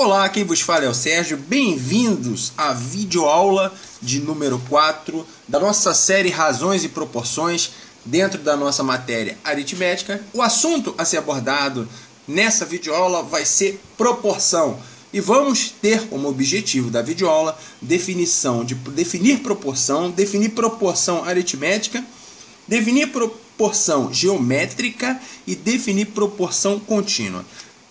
Olá, quem vos fala é o Sérgio, bem-vindos à videoaula de número 4 da nossa série Razões e Proporções dentro da nossa matéria aritmética. O assunto a ser abordado nessa videoaula vai ser proporção e vamos ter como objetivo da videoaula definir proporção aritmética, definir proporção geométrica e definir proporção contínua.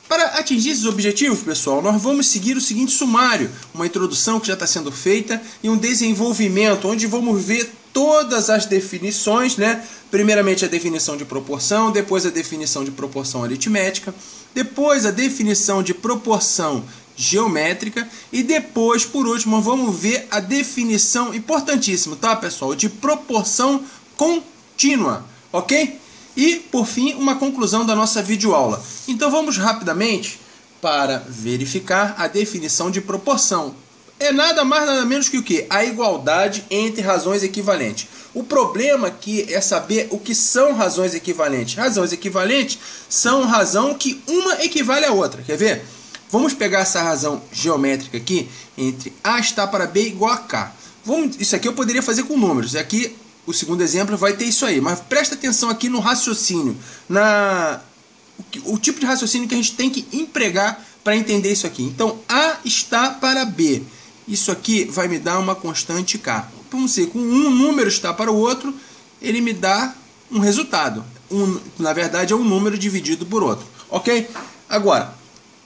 Para atingir esses objetivos, pessoal, nós vamos seguir o seguinte sumário, uma introdução que já está sendo feita e um desenvolvimento, onde vamos ver todas as definições, né? Primeiramente a definição de proporção, depois a definição de proporção aritmética, depois a definição de proporção geométrica e depois, por último, vamos ver a definição, importantíssimo, tá, pessoal, de proporção contínua, ok? E, por fim, uma conclusão da nossa videoaula. Então vamos rapidamente para verificar a definição de proporção. É nada mais nada menos que o quê? A igualdade entre razões equivalentes. O problema aqui é saber o que são razões equivalentes. Razões equivalentes são razão que uma equivale à outra. Quer ver? Vamos pegar essa razão geométrica aqui, entre A está para B igual a K. Isso aqui eu poderia fazer com números. Aqui o segundo exemplo vai ter isso aí, mas presta atenção aqui no raciocínio, o tipo de raciocínio que a gente tem que empregar para entender isso aqui. Então, A está para B. Isso aqui vai me dar uma constante K. Vamos dizer, com um número está para o outro, ele me dá um resultado. Na verdade, é um número dividido por outro. Ok? Agora,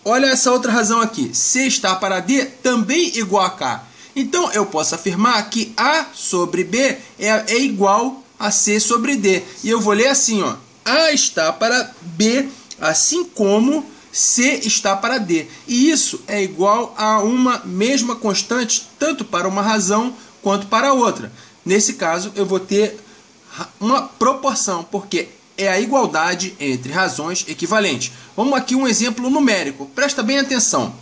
olha essa outra razão aqui. C está para D, também igual a K. Então, eu posso afirmar que A sobre B é igual a C sobre D. E eu vou ler assim, ó. A está para B, assim como C está para D. E isso é igual a uma mesma constante, tanto para uma razão quanto para a outra. Nesse caso, eu vou ter uma proporção, porque é a igualdade entre razões equivalentes. Vamos aqui um exemplo numérico. Presta bem atenção.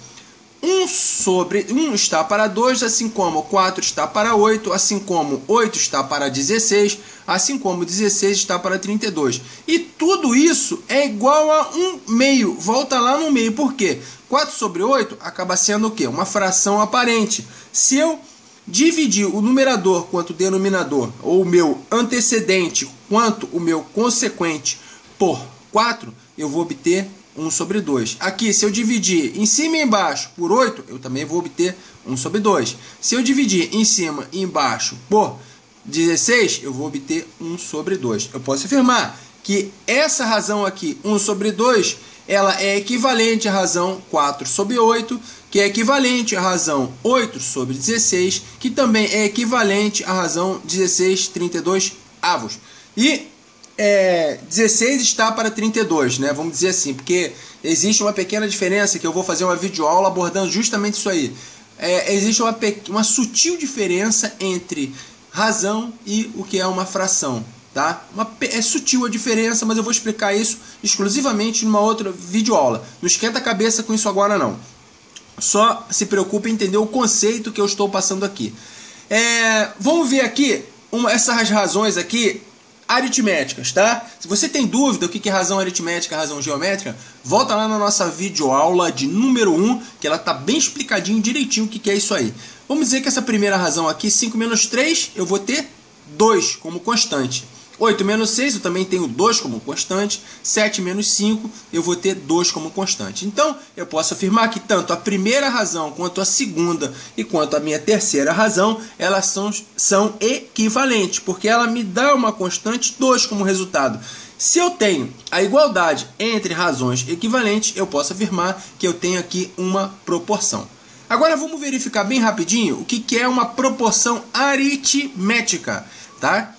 1 está para 2, assim como 4 está para 8, assim como 8 está para 16, assim como 16 está para 32. E tudo isso é igual a 1/2. Volta lá no meio. Por quê? 4 sobre 8 acaba sendo o quê? Uma fração aparente. Se eu dividir o numerador quanto o denominador, ou o meu antecedente quanto o meu consequente por 4, eu vou obter 1 sobre 2. Aqui, se eu dividir em cima e embaixo por 8, eu também vou obter 1 sobre 2. Se eu dividir em cima e embaixo por 16, eu vou obter 1 sobre 2. Eu posso afirmar que essa razão aqui, 1 sobre 2, ela é equivalente à razão 4 sobre 8, que é equivalente à razão 8 sobre 16, que também é equivalente à razão 16/32 avos. E 16 está para 32, né? Vamos dizer assim, porque existe uma pequena diferença que eu vou fazer uma videoaula abordando justamente isso aí. Existe uma sutil diferença entre razão e o que é uma fração, tá? É sutil a diferença, mas eu vou explicar isso exclusivamente numa outra videoaula. Não esquenta a cabeça com isso agora não. Só se preocupe em entender o conceito que eu estou passando aqui. Vamos ver aqui essas razões aqui aritméticas, tá? Se você tem dúvida o que é razão aritmética, razão geométrica, volta lá na nossa videoaula de número 1, que ela tá bem explicadinho, direitinho o que é isso aí. Vamos dizer que essa primeira razão aqui, 5 menos 3, eu vou ter 2 como constante. 8 menos 6, eu também tenho 2 como constante. 7 menos 5, eu vou ter 2 como constante. Então, eu posso afirmar que tanto a primeira razão, quanto a segunda e quanto a minha terceira razão, elas são equivalentes, porque ela me dá uma constante 2 como resultado. Se eu tenho a igualdade entre razões equivalentes, eu posso afirmar que eu tenho aqui uma proporção. Agora, vamos verificar bem rapidinho o que é uma proporção aritmética, tá?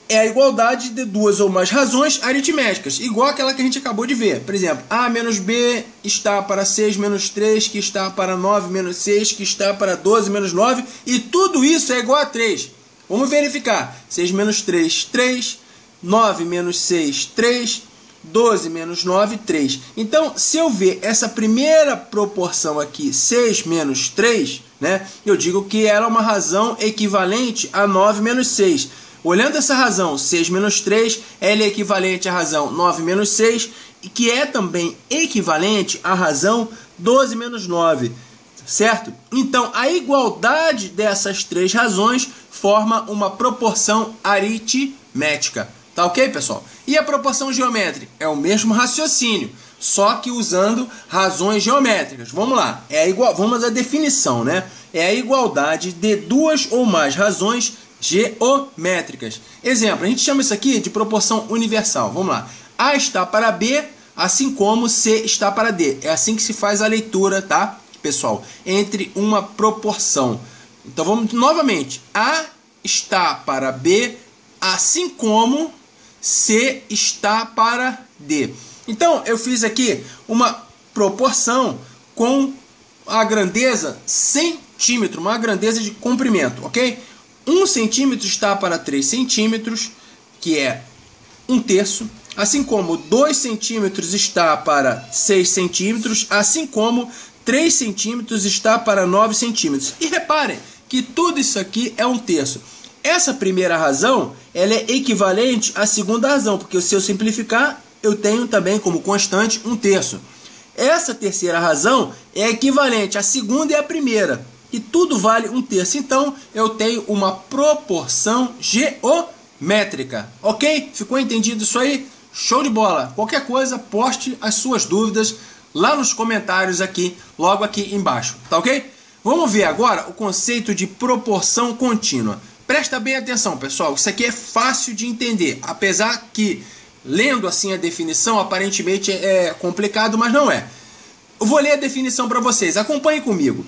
É a igualdade de duas ou mais razões aritméticas, igual aquela que a gente acabou de ver. Por exemplo, A menos B está para 6 menos 3, que está para 9 menos 6, que está para 12 menos 9, e tudo isso é igual a 3. Vamos verificar. 6 menos 3, 3. 9 menos 6, 3. 12 menos 9, 3. Então, se eu ver essa primeira proporção aqui, 6 menos 3, né, eu digo que ela é uma razão equivalente a 9 menos 6. Olhando essa razão 6 menos 3, ela é equivalente à razão 9 menos 6, que é também equivalente à razão 12 menos 9, certo? Então, a igualdade dessas três razões forma uma proporção aritmética. Tá ok, pessoal? E a proporção geométrica? É o mesmo raciocínio, só que usando razões geométricas. Vamos lá, vamos à definição, né? É a igualdade de duas ou mais razões geométricas. Exemplo, a gente chama isso aqui de proporção universal. Vamos lá. A está para B, assim como C está para D. É assim que se faz a leitura, tá, pessoal? Entre uma proporção. Então vamos novamente. A está para B, assim como C está para D. Então eu fiz aqui uma proporção com a grandeza centímetro, uma grandeza de comprimento, ok? 1 centímetro está para 3 centímetros, que é 1/3. Assim como 2 centímetros está para 6 centímetros, assim como 3 centímetros está para 9 centímetros. E reparem que tudo isso aqui é 1/3. Essa primeira razão ela é equivalente à segunda razão, porque se eu simplificar, eu tenho também como constante 1/3. Essa terceira razão é equivalente à segunda e à primeira, e tudo vale 1/3. Então, eu tenho uma proporção geométrica. Ok? Ficou entendido isso aí? Show de bola! Qualquer coisa, poste as suas dúvidas lá nos comentários aqui, logo aqui embaixo. Tá ok? Vamos ver agora o conceito de proporção contínua. Presta bem atenção, pessoal. Isso aqui é fácil de entender, apesar que, lendo assim a definição, aparentemente é complicado, mas não é. Eu vou ler a definição para vocês. Acompanhem comigo.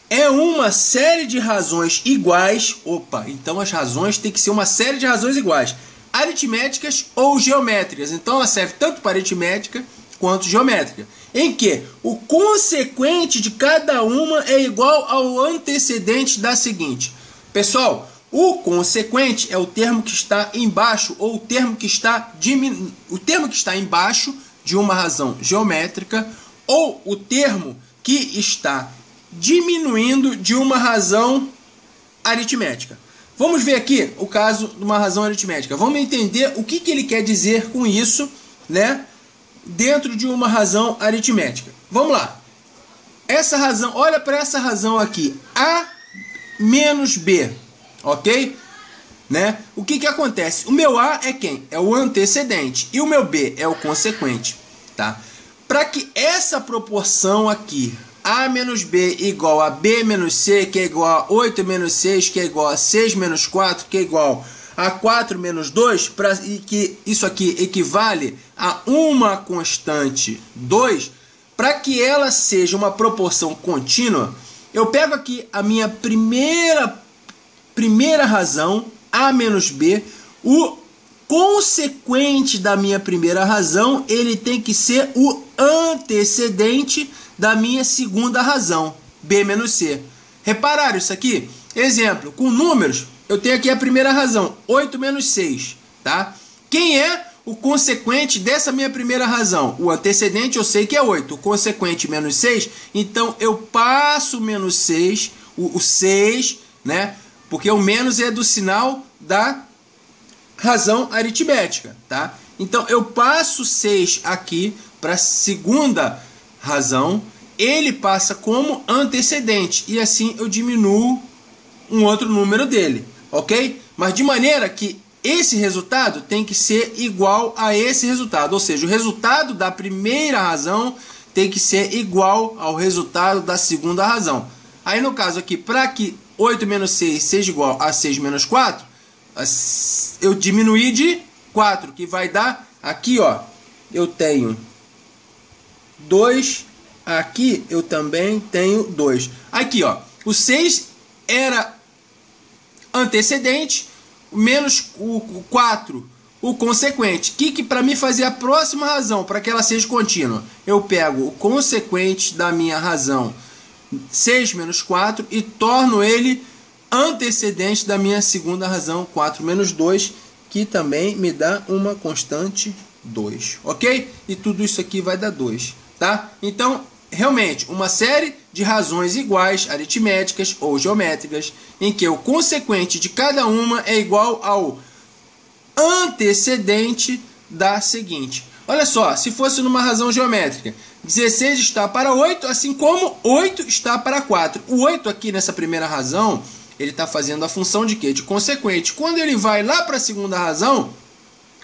É uma série de razões iguais. Opa, então as razões tem que ser uma série de razões iguais. Aritméticas ou geométricas. Então ela serve tanto para aritmética quanto geométrica. Em que o consequente de cada uma é igual ao antecedente da seguinte. Pessoal, o consequente é o termo que está embaixo ou o termo que está embaixo de uma razão geométrica ou o termo que está diminuindo de uma razão aritmética. Vamos ver aqui o caso de uma razão aritmética. Vamos entender o que ele quer dizer com isso, né? Dentro de uma razão aritmética. Vamos lá. Essa razão, olha para essa razão aqui. A menos B. Ok? Né? O que acontece? O meu A é quem? É o antecedente. E o meu B é o consequente. Tá? Para que essa proporção aqui, A menos B igual a B menos C, que é igual a 8 menos 6, que é igual a 6 menos 4, que é igual a 4 menos 2, e que isso aqui equivale a uma constante 2, para que ela seja uma proporção contínua, eu pego aqui a minha primeira razão, A menos B, o consequente da minha primeira razão, ele tem que ser o antecedente da minha segunda razão, B menos C. Repararam isso aqui? Exemplo, com números, eu tenho aqui a primeira razão, 8 menos 6, tá? Quem é o consequente dessa minha primeira razão? O antecedente eu sei que é 8, o consequente menos 6, então eu passo menos 6, o 6, né? Porque o menos é do sinal da razão aritmética, tá? Então eu passo 6 aqui para a segunda razão, ele passa como antecedente e assim eu diminuo um outro número dele, ok? Mas de maneira que esse resultado tem que ser igual a esse resultado, ou seja, o resultado da primeira razão tem que ser igual ao resultado da segunda razão. Aí no caso aqui, para que 8 menos 6 seja igual a 6 menos 4, eu diminuí de 4, que vai dar aqui, ó, eu tenho 2, aqui eu também tenho 2. Aqui, ó, o 6 era antecedente, menos o 4, o consequente. Que para mim fazer a próxima razão, para que ela seja contínua, eu pego o consequente da minha razão 6 menos 4 e torno ele antecedente da minha segunda razão 4 menos 2, que também me dá uma constante 2, ok? E tudo isso aqui vai dar 2, tá? Então, realmente, uma série de razões iguais, aritméticas ou geométricas, em que o consequente de cada uma é igual ao antecedente da seguinte. Olha só, se fosse numa razão geométrica, 16 está para 8, assim como 8 está para 4. O 8 aqui nessa primeira razão, ele está fazendo a função de quê? De consequente. Quando ele vai lá para a segunda razão,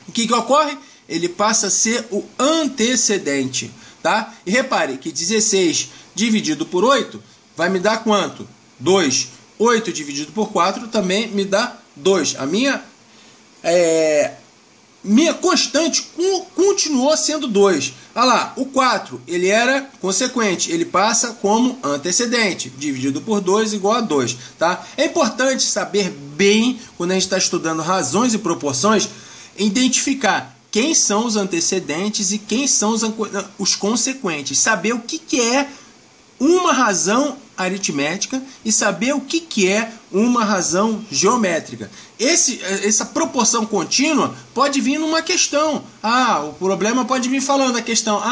o que ocorre? Ele passa a ser o antecedente, tá? E repare que 16 dividido por 8 vai me dar quanto? 2. 8 dividido por 4 também me dá 2. A minha constante continuou sendo 2. Olha lá, o 4 ele era consequente, ele passa como antecedente, dividido por 2 igual a 2. Tá? É importante saber bem, quando a gente está estudando razões e proporções, identificar quem são os antecedentes e quem são os consequentes. Saber o que é uma razão aritmética e saber o que é uma razão geométrica. Essa proporção contínua pode vir numa questão. O problema pode vir falando a questão.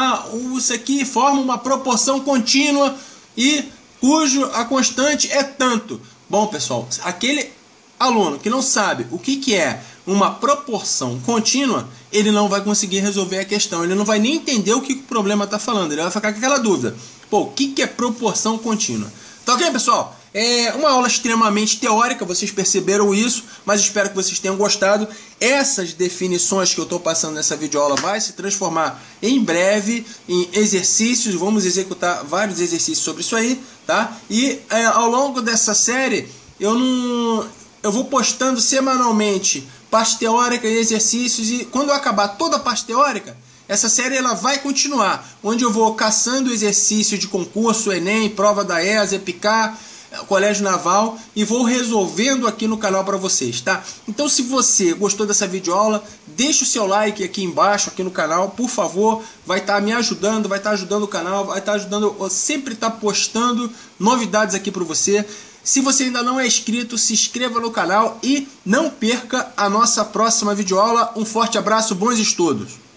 Isso aqui forma uma proporção contínua e cujo a constante é tanto. Bom, pessoal, aquele aluno que não sabe o que é uma proporção contínua, ele não vai conseguir resolver a questão. Ele não vai nem entender o que o problema está falando. Ele vai ficar com aquela dúvida. Pô, o que é proporção contínua? Tá ok, pessoal? É uma aula extremamente teórica, vocês perceberam isso, mas espero que vocês tenham gostado. Essas definições que eu estou passando nessa videoaula vai se transformar em breve em exercícios. Vamos executar vários exercícios sobre isso aí, tá? E ao longo dessa série, eu vou postando semanalmente parte teórica e exercícios, e quando eu acabar toda a parte teórica, essa série ela vai continuar, onde eu vou caçando exercício de concurso, Enem, prova da ESA, EPICAR, Colégio Naval, e vou resolvendo aqui no canal para vocês, tá? Então, se você gostou dessa videoaula, deixa o seu like aqui embaixo, aqui no canal, por favor, vai estar me ajudando, vai estar ajudando o canal, vai estar ajudando, eu sempre estar postando novidades aqui para você. Se você ainda não é inscrito, se inscreva no canal e não perca a nossa próxima videoaula. Um forte abraço, bons estudos!